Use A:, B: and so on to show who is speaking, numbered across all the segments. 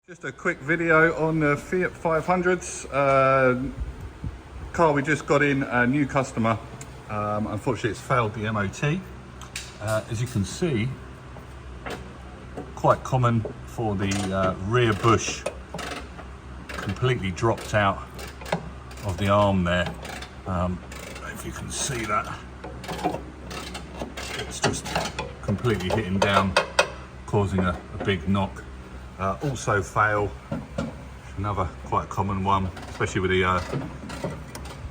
A: Just a quick video on the Fiat 500s. Car we just got in, a new customer. Unfortunately it's failed the MOT. As you can see, quite common for the rear bush completely dropped out of the arm there. If you can see that, it's just completely hitting down, causing a big knock. Also fail, another quite common one, especially with the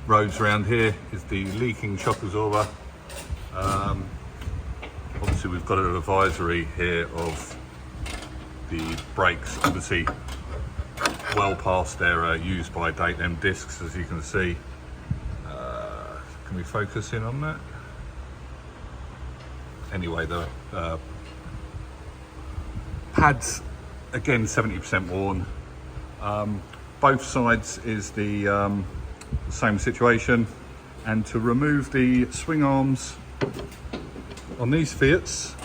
A: roads around here, is the leaking shock absorber. Obviously we've got an advisory here of the brakes, obviously well past their use by date, them discs, as you can see. Can we focus in on that? Anyway, the pads, again 70% worn. Both sides is the same situation, and to remove the swing arms on these Fiats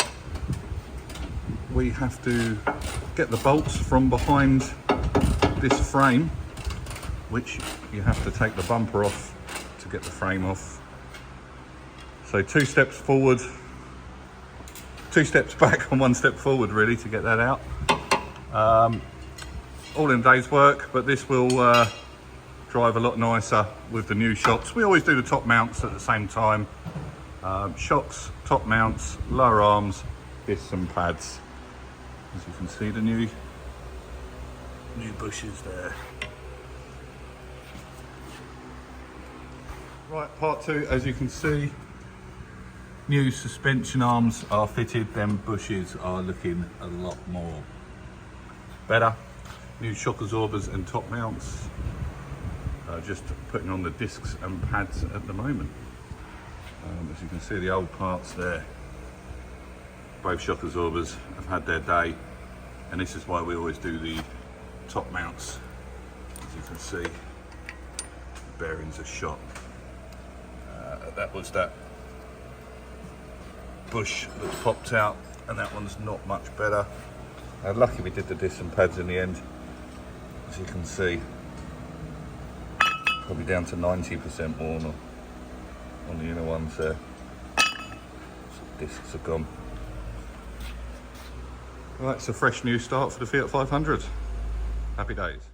A: we have to get the bolts from behind this frame, which you have to take the bumper off to get the frame off. So 2 steps forward, 2 steps back and 1 step forward really to get that out. All in a day's work, but this will drive a lot nicer with the new shocks. We always do the top mounts at the same time. Shocks, top mounts, lower arms, discs and pads. As you can see, the new bushes there. Right, part 2, as you can see, new suspension arms are fitted. Them bushes are looking a lot more better. New shock absorbers and top mounts. Just putting on the discs and pads at the moment. As you can see, the old parts there, both shock absorbers have had their day, and this is why we always do the top mounts. As you can see, the bearings are shot. That was that bush that popped out, and that one's not much better. Lucky we did the discs and pads in the end. As you can see, probably down to 90% worn on the inner ones there. So discs are gone. Right, it's a fresh new start for the Fiat 500. Happy days.